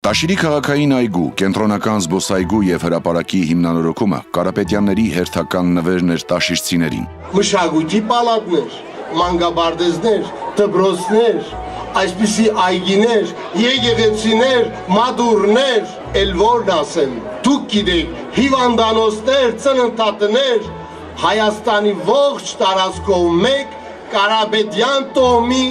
Տաշիրի քաղաքային այգու, կենտրոնական զբոսայգու եւ հրապարակի հիմնանորոգումը Կարապետյանների հերթական նվերն էր տաշիրցիներին։ Մշակույթի պալատներ, մանկաբարձներ, դպրոցներ, այսպիսի այգիներ, եկեղեցիներ, մատուրներ, էլ որն ասեմ, դուք գիտեք, հիվանդանոցներ, ծննդատներ, Հայաստանի ողջ տարածքով մեկ Կարապետյան տոհմի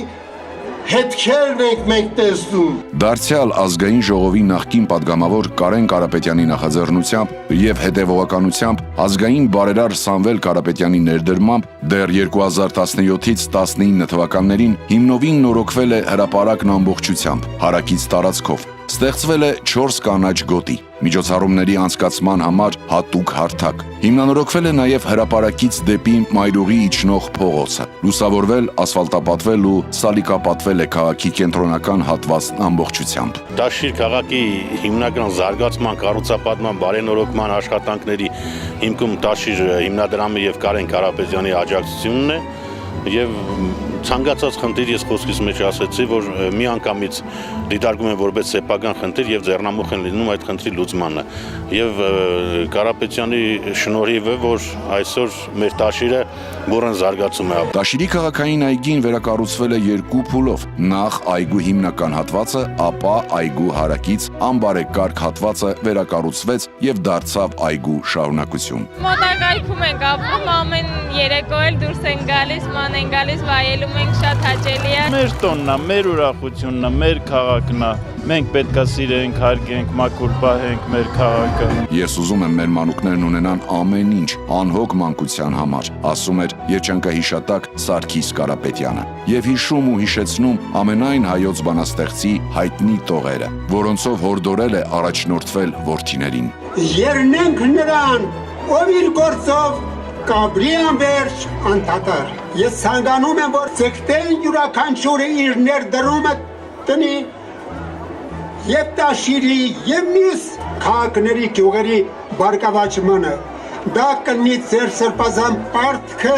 հետքերն ենք մենք տեսնում։ Դարձյալ ազգային ժողովի նախկին падգամավոր Կարեն Կարապետյանի նախաձեռնությամբ եւ հետեւողականությամբ ազգային բարերար Սամվել Կարապետյանի ներդրմամբ դեռ 2017-ից 19 թվականներին հիմնովին նորոգվել է հրապարակն ամբողջությամբ, հարակից տարածքով։ Ստեղծվել է 4 կանաչ գոտի, միջոցառումների անցկացման համար հատուկ հարթակ։ Հիմնանորոգվել է նաև հրապարակից դեպի Մայրուղի իջնող փողոցը։ Լուսավորվել, ասֆալտապատվել ու սալիկապատվել է քաղաքի կենտրոնական հատվածն ամբողջությամբ։ Տաշիր քաղաքի հիմնական զարգացման, կառուցապատման, բարենորոգման աշխատանքների հիմքում Տաշիր հիմնադրամի եւ Կարեն Կարապետյանի աջակցությունն է եւ ցանկացած խնդիր ես խոսքիս մեջ ասացի, որ միանգամից դիտարկում են որպես սեփական խնդիր եւ ձեռնամուխ են լինում այդ խնդրի լուծմանը։ Եվ Կարապետյանի շնորհիվ է, որ այսօր մեր Տաշիրը բուրըն զարգացում է։ Տաշիրի քաղաքային այգին վերակառուցվել է 2 փուլով։ Նախ այգու հիմնական հատվածը, ապա այգու հարակից անբարեկարգ հատվածը վերակառուցվեց եւ դարձավ այգու շարունակություն։ Մոտակայքում ենք ապրում, ամեն երեկո էլ դուրս են գալիս, ման են գալիս, վայելում ենք, շատ հաճելի է։ Մեր տոնն է, մեր ուրախությունն է, մեր քաղաքն է։ Մենք պետք է սիրենք, հարգենք, մաքուր պահենք մեր քաղաքը։ Ես ուզում եմ մեր մանուկներն ունենան ամեն ինչ անհոգ մանկության համար, ասում էր երջանկահիշատակ Սարգիս Կարապետյանը, եւ հիշում ու հիշեցնում ամենայն հայոց բանաստեղծի հայտնի տողերը, որոնցով հորդորել է առաջնորդվել որդիներին։ Երնենք նրան, ով իր գործով կաբրի անվերջ անդադար։ Ես ցանկանում եմ, որ ցեկտեն յուրաքանչյուրը իր ներդրումը տնի եւ Տաշիրի եւ մյուս քաղաքների գյուղերի բարգավաճմանը։ Դա կնի ձեր սրբազան պարտքը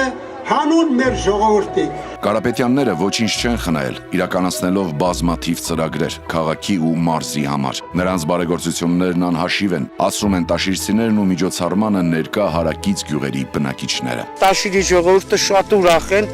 հանուն մեր ժողովրդի։ Կարապետյանները ոչինչ չեն խնայել, իրականացնելով բազմաթիվ ծրագրեր քաղաքի ու մարզի համար։ Նրանց բարեգործություններն անհաշիվ են, ասում են տաշիրցիներն ու միջոցառմանը ներկա հարակից գյուղերի բնակիչները։ Տաշիրի ժողովուրդը շատ ուրախ են,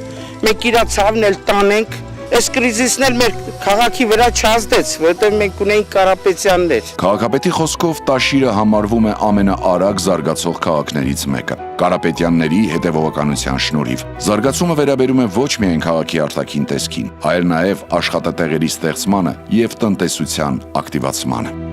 մենք իրա ցավն էլ տանենք։ Այս կրիզիսն էլ մեր քաղաքի վրա չազդեց, որտեղ մենք ունենք Կարապետյաններ։ Քաղաքապետի խոսքով Տաշիրը համարվում է ամենաարագ զարգացող քաղաքներից մեկը։ Կարապետյանների հետևողականության շնորհիվ զարգացումը վերաբերում է ոչ միայն քաղաքի արտաքին տեսքին, այլ նաև աշխատատեղերի ստեղծմանը եւ տնտեսության ակտիվացմանը։